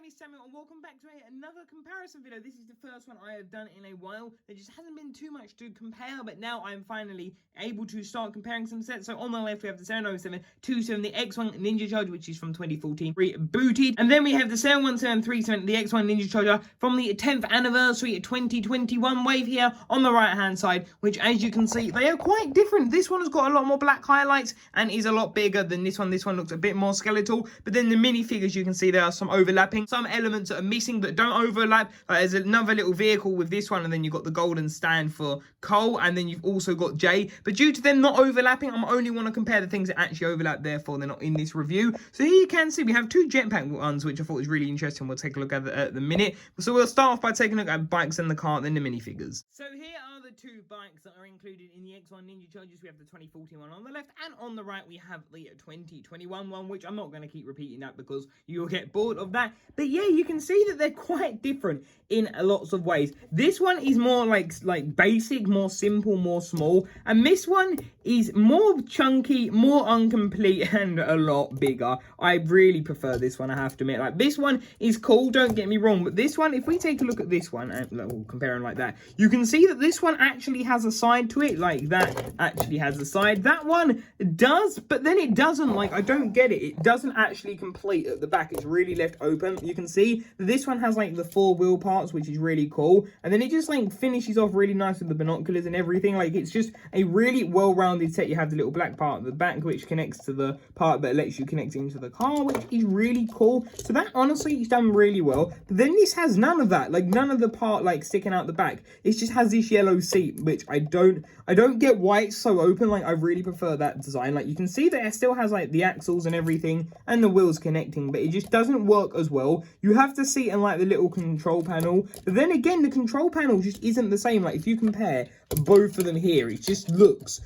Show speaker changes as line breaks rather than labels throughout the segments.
name is Samuel and welcome back to another comparison video. This is the first one I have done in a while. There just hasn't been too much to compare, but now I'm finally able to start comparing some sets. So on the left we have the 70727, the X-1 Ninja Charger, which is from 2014, rebooted. And then we have the 71737, the X-1 Ninja Charger from the 10th anniversary 2021 wave here on the right hand side, which as you can see, they are quite different. This one has got a lot more black highlights and is a lot bigger than this one. This one looks a bit more skeletal, but then the minifigures, you can see there are some overlapping, some elements that are missing but don't overlap. There's another little vehicle with this one, and then you've got the golden stand for Cole, and then you've also got Jay. But due to them not overlapping, I'm only want to compare the things that actually overlap, therefore they're not in this review. So here you can see we have two jetpack ones, which I thought was really interesting. We'll take a look at the minute. So we'll start off by taking a look at bikes and the car, then the minifigures. So here are the two bikes that are included in the X1 Ninja Chargers. We have the 2014 one on the left, and on the right we have the 2021 one, which I'm not going to keep repeating that because you'll get bored of that. But yeah, you can see that they're quite different in lots of ways. This one is more like basic, more simple, more small, and this one is more chunky, more incomplete, and a lot bigger. I really prefer this one, I have to admit. Like, this one is cool, don't get me wrong, but this one, if we take a look at this one and we'll compare them like that, you can see that this one actually has a side to it. Like, that actually has a side. That one does, but then it doesn't. Like, I don't get it. It doesn't actually complete at the back. It's really left open. You can see that this one has like the four wheel parts, which is really cool, and then it just like finishes off really nice with the binoculars and everything. Like, it's just a really well-rounded set. You have the little black part at the back, which connects to the part that lets you connect into the car, which is really cool. So that honestly is done really well. But then this has none of that, like none of the part like sticking out the back. It just has this yellow seat, which I don't get why it's so open. Like, I really prefer that design. Like, you can see that it still has like the axles and everything and the wheels connecting, but it just doesn't work as well. You have to see it in like the little control panel, but then again the control panel just isn't the same. Like, if you compare both of them here, it just looks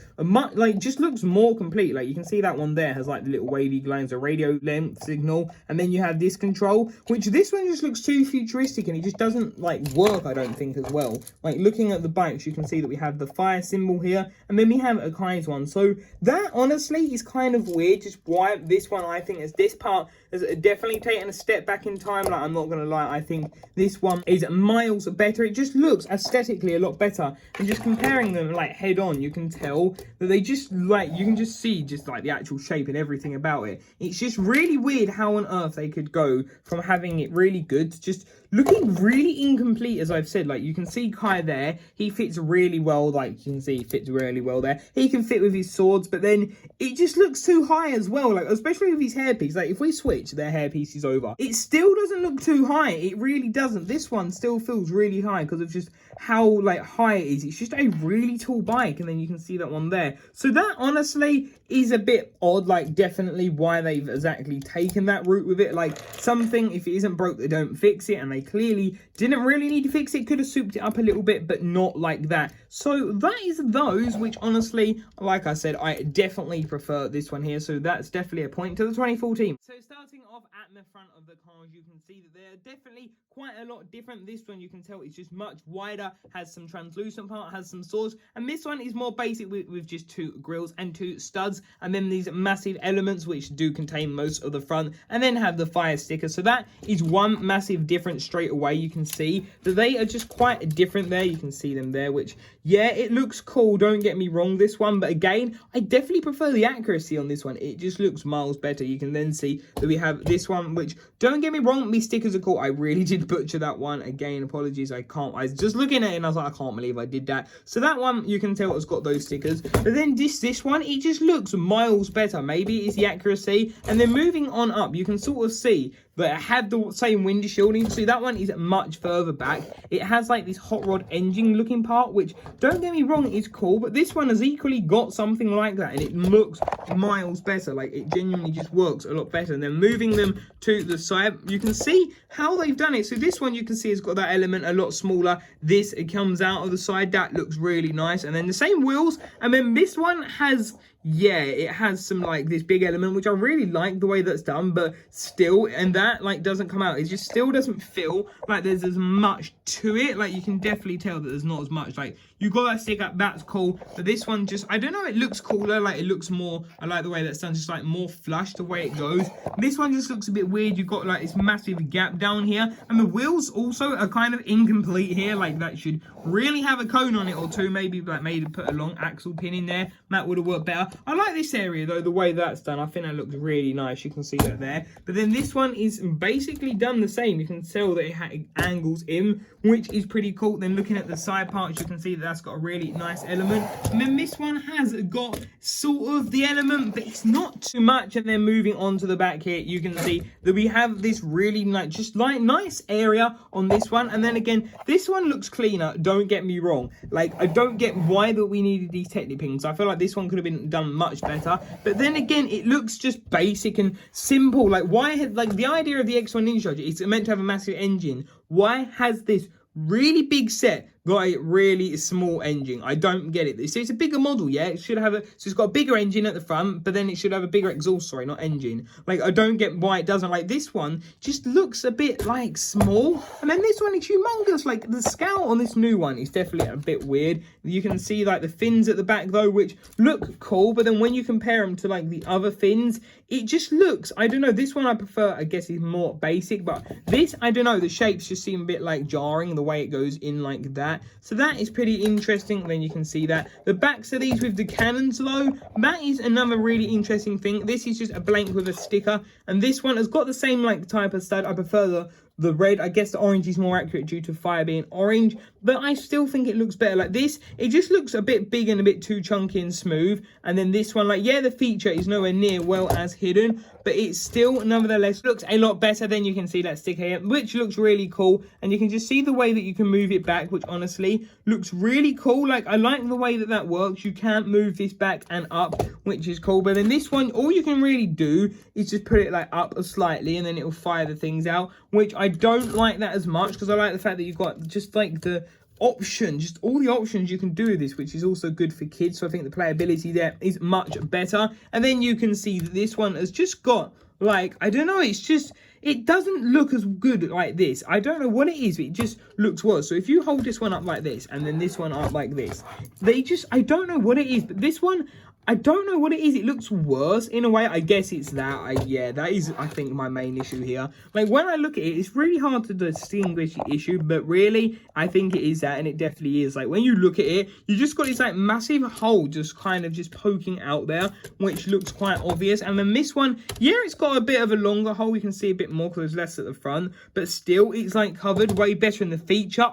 looks more complete. Like, you can see that one there has like the little wavy lines, a radio length signal, and then you have this control, which this one just looks too futuristic and it just doesn't like work, I don't think, as well. Like, looking at the bikes, you can see that we have the fire symbol here, and then we have a Kai's one. So that honestly is kind of weird, just why this one, I think, as this part has definitely taken a step back in time. Like, I'm not gonna lie, I think this one is miles better. It just looks aesthetically a lot better, and just comparing them like head on, you can tell that they just like, you can just see just like the actual shape and everything about it. It's just really weird how on earth they could go from having it really good to just looking really incomplete, as I've said. Like, you can see Kai there, he fits really well. Like, you can see he fits really well there. He can fit with his swords, but then it just looks too high as well. Like, especially with his hairpiece. Like, if we switch their hairpieces over, it still doesn't look too high. It really doesn't. This one still feels really high because of just how like high it is. It's just a really tall bike, and then you can see that one there. So that honestly is a bit odd. Like, definitely why they've exactly taken that route with it. Like, something, if it isn't broke, they don't fix it, and they clearly didn't really need to fix it. Could have souped it up a little bit, but not like that. So that is those, which honestly, like I said, I definitely prefer this one here. So that's definitely a point to the 2014. So starting off at the front of the cars, you can see that they're definitely quite a lot different. This one, you can tell, it's just much wider, has some translucent part, has some swords, and this one is more basic with just two grills and two studs, and then these massive elements which do contain most of the front, and then have the fire sticker. So that is one massive difference straight away. You can see that they are just quite different there. You can see them there, which, yeah, it looks cool, don't get me wrong, this one, but again, I definitely prefer the accuracy on this one. It just looks miles better. You can then see that we have this one, which, don't get me wrong, these stickers are cool. I really did butcher that one. Again, apologies, I was just looking at it and I was like, I can't believe I did that. So that one, you can tell it's got those stickers, but then this one, it just looks miles better. Maybe it's the accuracy. And then moving on up, you can sort of see that it had the same window shielding. See, that one is much further back. It has like this hot rod engine looking part, which, don't get me wrong, is cool, but this one has equally got something like that, and it looks miles better. Like, it genuinely just works a lot better. And then moving them to the side, you can see how they've done it. So this one, you can see, has got that element a lot smaller. This, it comes out of the side. That looks really nice. And then the same wheels, and then this one has, yeah, it has some like this big element, which I really like the way that's done, but still, and that like doesn't come out. It just still doesn't feel like there's as much to it. Like you can definitely tell that there's not as much. Like you got that stick up, that's cool, but this one just, I don't know, it looks cooler. Like it looks more, I like the way that's done, just like more flush the way it goes. This one just looks a bit weird. You've got like this massive gap down here, and the wheels also are kind of incomplete here. Like that should really have a cone on it or two, maybe like maybe put a long axle pin in there. That would have worked better. I like this area though, the way that's done. I think that looks really nice. You can see that there. But then this one is basically done the same. You can tell that it angles in, which is pretty cool. Then looking at the side parts, you can see that that's got a really nice element. And then this one has got sort of the element, but it's not too much. And then moving on to the back here, you can see that we have this really like just like nice area on this one. And then again, this one looks cleaner. Don't get me wrong. Like I don't get why that we needed these Technic pins. I feel like this one could have been done much better. But then again, it looks just basic and simple. Like why had like the idea of the X-1 Ninja Charger is meant to have a massive engine. Why has this really big set got a really small engine? I don't get it. So it's a bigger model, yeah. It should have a, so it's got a bigger engine at the front, but then it should have a bigger exhaust, sorry, not engine. Like I don't get why it doesn't. Like this one just looks a bit like small, and then this one is humongous. Like the scale on this new one is definitely a bit weird. You can see like the fins at the back though, which look cool, but then when you compare them to like the other fins, it just looks, I don't know, this one I prefer, I guess, is more basic, but this, I don't know, the shapes just seem a bit like jarring the way it goes in like that. So that is pretty interesting. Then you can see that the backs of these with the cannons though, that is another really interesting thing. This is just a blank with a sticker, and this one has got the same like type of stud. I prefer the red. I guess the orange is more accurate due to fire being orange, but I still think it looks better. Like this, it just looks a bit big and a bit too chunky and smooth. And then this one, like, yeah, the feature is nowhere near well as hidden, but it still nevertheless looks a lot better. Then you can see that sticker here, which looks really cool, and you can just see the way that you can move it back, which honestly looks really cool. Like I like the way that that works. You can't move this back and up, which is cool. But then this one, all you can really do is just put it like up slightly, and then it will fire the things out, which I don't like that as much, because I like the fact that you've got just like the option, just all the options you can do with this, which is also good for kids. So I think the playability there is much better. And then you can see that this one has just got like, I don't know, it's just, it doesn't look as good like this. I don't know what it is, but it just looks worse. So if you hold this one up like this and then this one up like this, they just, I don't know what it is, but this one, I don't know what it is. It looks worse in a way. I guess it's that. Yeah, that is, I think, my main issue here. Like, when I look at it, it's really hard to distinguish the issue, but really, I think it is that, and it definitely is. Like, when you look at it, you just got this, like, massive hole just kind of just poking out there, which looks quite obvious. And then this one, yeah, it's got a bit of a longer hole. You can see a bit more because there's less at the front, but still, it's, like, covered way better in the feature.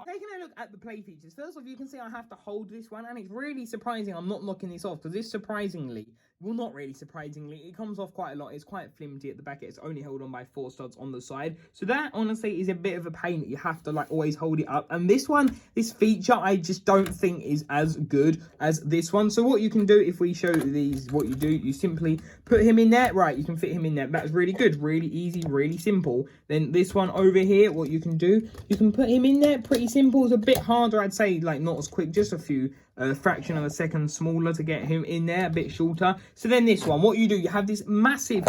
At the play features, first off, you can see I have to hold this one, and it's really surprising I'm not knocking this off, because this surprisingly, well, not really surprisingly, it comes off quite a lot. It's quite flimsy at the back. It's only held on by 4 studs on the side, so that honestly is a bit of a pain that you have to like always hold it up. And this one, this feature, I just don't think is as good as this one. So what you can do, if we show these, what you do, you simply put him in there. Right, you can fit him in there. That's really good, really easy, really simple. Then this one over here, what you can do, you can put him in there. Pretty simple. It's a bit harder, I'd say, like not as quick, just a few fraction of a second smaller to get him in there, a bit shorter. So then this one, what you do, you have this massive,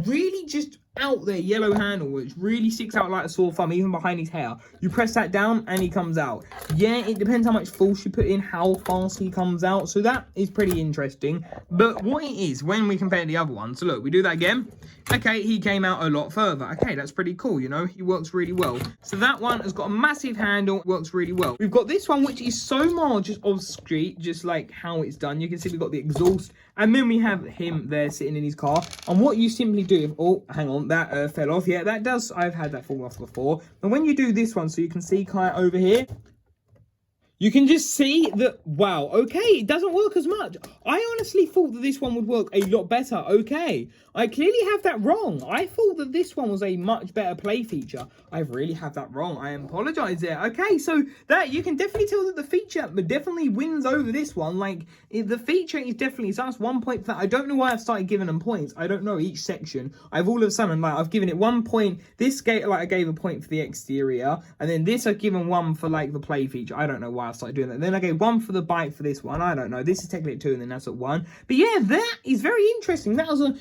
really just out there yellow handle, which really sticks out like a sore thumb, even behind his hair. You press that down and he comes out. Yeah, it depends how much force you put in, how fast he comes out. So that is pretty interesting. But what it is, when we compare the other one, so look, we do that again. Okay, he came out a lot further. Okay, that's pretty cool, you know, he works really well. So that one has got a massive handle, works really well. We've got this one, which is so more just off street, just like how it's done. You can see we've got the exhaust, and then we have him there sitting in his car. And what you simply do, oh, hang on, that fell off. Yeah, that does, I've had that fall off before. And when you do this one, so you can see kind of over here, you can just see that, wow, okay, it doesn't work as much. I honestly thought that this one would work a lot better. Okay, I clearly have that wrong. I thought that this one was a much better play feature. I really have that wrong. I apologize there. Okay, so that, you can definitely tell that the feature definitely wins over this one. Like, the feature is definitely, so that's 1 point for that. I don't know why I've started giving them points. I don't know, each section. I've all of a sudden, like, I've given it 1 point. This gate, like, I gave a point for the exterior. And then this I've given 1 for, like, the play feature. I don't know why why I started doing that. Then I gave 1 for the bike for this one. I don't know. This is technically at 2, and then that's at 1. But yeah, that is very interesting. That was a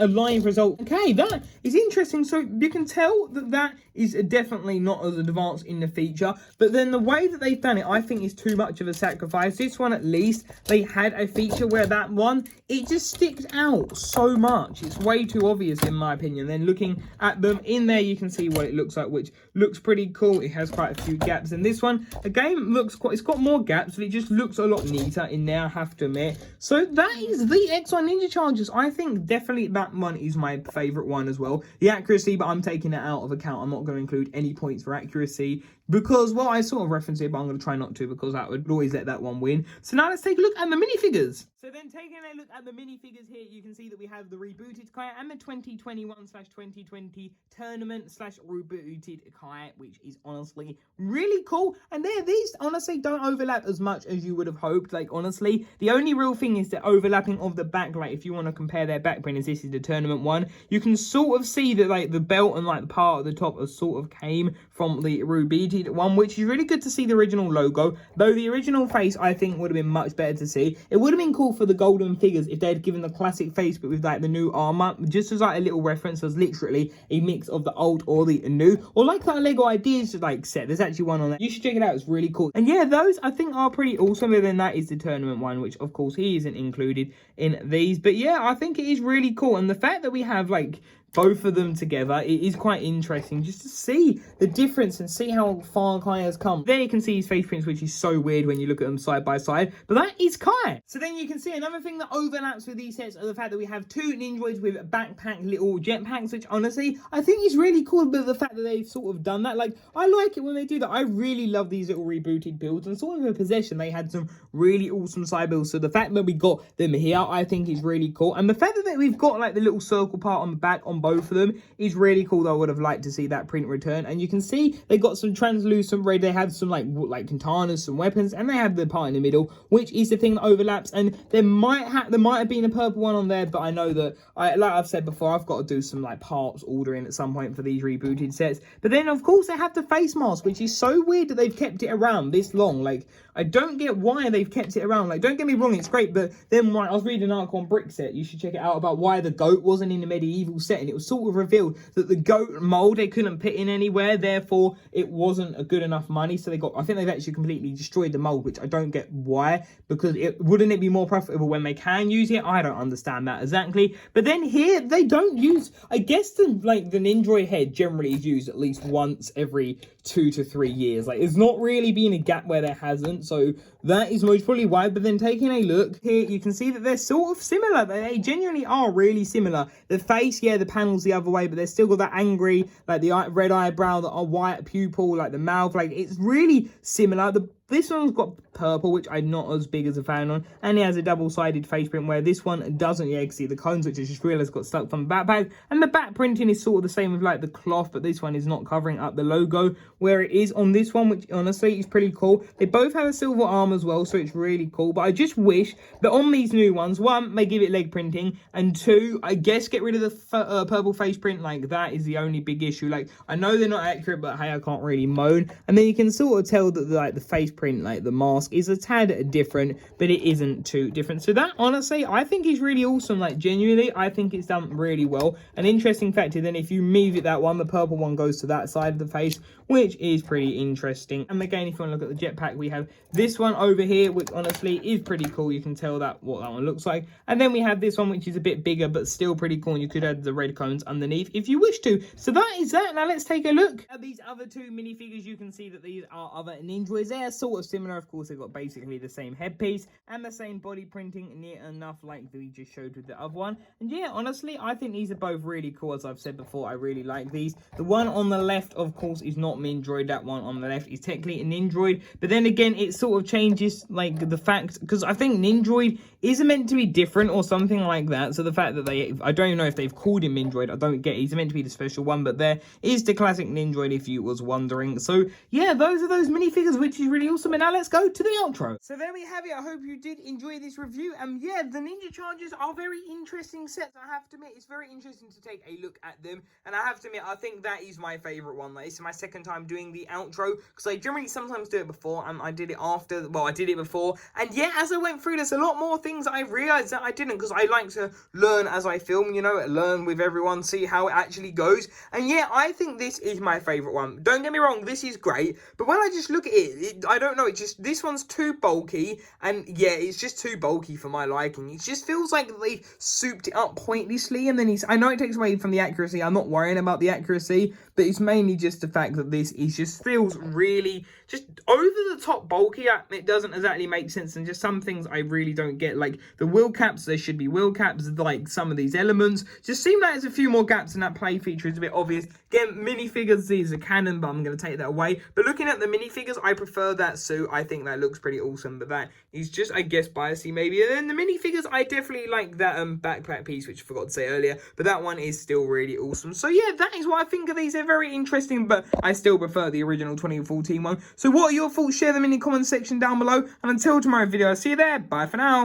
live result. Okay, that is interesting. So you can tell that is definitely not as advanced in the feature. But then the way that they've done it, I think is too much of a sacrifice. This one, at least, they had a feature where that one, it just sticks out so much. It's way too obvious, in my opinion. Then looking at them in there, you can see what it looks like, which looks pretty cool. It has quite a few gaps. And this one, again, it's got more gaps, but it just looks a lot neater in there, I have to admit. So that is the X-1 Ninja Chargers. I think definitely that one is my favorite one as well. The accuracy, but I'm taking it out of account. I'm not going to include any points for accuracy because, well, I sort of reference it, but I'm going to try not to because that would always let that one win. So now let's take a look at the minifigures. So then taking a look at the minifigures here, you can see that we have the rebooted Kai and the 2021/2020 tournament/rebooted Kai, which is honestly really cool. And these honestly don't overlap as much as you would have hoped. Like, honestly, the only real thing is the overlapping of the back. Like, if you want to compare their back print, as this is the tournament one, you can sort of see that, like, the belt and, like, the part at the top are sort of came from the rebooted one, which is really good to see the original logo. Though the original face, I think, would have been much better to see. It would have been cool for the golden figures if they had given the classic face, but with, like, the new armor, just as, like, a little reference, as literally a mix of the old or the new, or like that Lego Ideas, like, set. There's actually one on there. You should check it out. It's really cool. And yeah, those I think are pretty awesome. And then that is the tournament one, which of course he isn't included in these. But yeah, I think it is really cool. And the fact that we have, like, both of them together, it is quite interesting just to see the difference and see how far Kai has come. There you can see his face prints, which is so weird when you look at them side by side, but that is Kai. So then you can see another thing that overlaps with these sets are the fact that we have 2 Ninjoids with backpack little jetpacks, which honestly I think is really cool. But the fact that they've sort of done that, like, I like it when they do that. I really love these little rebooted builds, and sort of in possession they had some really awesome side builds. So the fact that we got them here, I think is really cool. And the fact that we've got, like, the little circle part on the back on both of them is really cool. Though I would have liked to see that print return. And you can see they got some translucent red. They have some like katanas, some weapons, and they have the part in the middle, which is the thing that overlaps. And there might have been a purple one on there, but I know that like I've said before, I've got to do some like parts ordering at some point for these rebooted sets. But then of course they have the face mask, which is so weird that they've kept it around this long. Like, I don't get why they've kept it around. Like, don't get me wrong, it's great, but then I was reading an article on Brick Set, you should check it out, about why the goat wasn't in the medieval set, and it was sort of revealed that the goat mold they couldn't put in anywhere, therefore it wasn't a good enough money. So I think they've actually completely destroyed the mold, which I don't get why, because wouldn't it be more profitable when they can use it? I don't understand that exactly. But then here they don't use, I guess the Ninjoid head generally is used at least once every 2 to 3 years. Like, it's not really been a gap where there hasn't, so that is most probably why. But then taking a look here, you can see that they're sort of similar. They genuinely are really similar. The face, yeah, the panel's the other way, but they're still got that angry, like the red eyebrow, the white pupil, like the mouth, like it's really similar. This one's got purple, which I'm not as big as a fan on, and it has a double-sided face print, where this one doesn't. Yeah, you can see the cones, which I just realised got stuck from the backpack, and the back printing is sort of the same with like the cloth, but this one is not covering up the logo where it is on this one, which honestly is pretty cool. They both have a silver arm as well, so it's really cool. But I just wish that on these new ones, 1, they give it leg printing, and 2, I guess get rid of the purple face print. Like, that is the only big issue. Like, I know they're not accurate, but hey, I can't really moan. And then you can sort of tell that like the face print, like the mask, is a tad different, but it isn't too different. So that honestly I think is really awesome. Like, genuinely I think it's done really well. An interesting fact is then if you move it that one, the purple one goes to that side of the face, which is pretty interesting. And again, if you want to look at the jetpack, we have this one over here, which honestly is pretty cool. You can tell that what that one looks like. And then we have this one, which is a bit bigger but still pretty cool, and you could add the red cones underneath if you wish to. So that is that. Now let's take a look at these other 2 minifigures. You can see that these are other Ninjoids. They are sort of similar. Of course, they've got basically the same headpiece and the same body printing, near enough like we just showed with the other one. And yeah, honestly, I think these are both really cool. As I've said before, I really like these. The one on the left, of course, is not Mindroid. That one on the left is technically a Ninjoid, but then again, it sort of changes like the fact, because I think Ninjoid is meant to be different or something like that. So the fact that I don't even know if they've called him Mindroid, I don't get it. He's meant to be the special one, but there is the classic Ninjoid if you was wondering. So yeah, those are those minifigures, which is really awesome. And now let's go to the outro. So there we have it. I hope you did enjoy this review. And yeah, the Ninja Chargers are very interesting sets. I have to admit, it's very interesting to take a look at them. And I have to admit, I think that is my favourite one. This is my second time doing the outro, because I generally sometimes do it before, and I did it after. Well, I did it before. And yeah, as I went through, there's a lot more things I realised that I didn't, because I like to learn as I film, you know, learn with everyone, see how it actually goes. And yeah, I think this is my favourite one. Don't get me wrong, this is great, but when I just look at it, I don't know, it just, this one's too bulky, and yeah, it's just too bulky for my liking. It just feels like they souped it up pointlessly, and then I know it takes away from the accuracy, I'm not worrying about the accuracy, but it's mainly just the fact that this is just feels really just over the top bulky. It doesn't exactly make sense, and just some things I really don't get, like the wheel caps, there should be wheel caps, like some of these elements just seem like there's a few more gaps, and that play feature is a bit obvious. Again, minifigures, these are canon, but I'm going to take that away. But looking at the minifigures, I prefer that suit. I think that looks pretty awesome, but that is just, I guess, biasy maybe. And then the minifigures, I definitely like that backpack piece, which I forgot to say earlier, but that one is still really awesome. So yeah, that is what I think of these. They're very interesting, but I still prefer the original 2014 one. So what are your thoughts? Share them in the comment section down below, and until tomorrow's video, I'll see you there. Bye for now.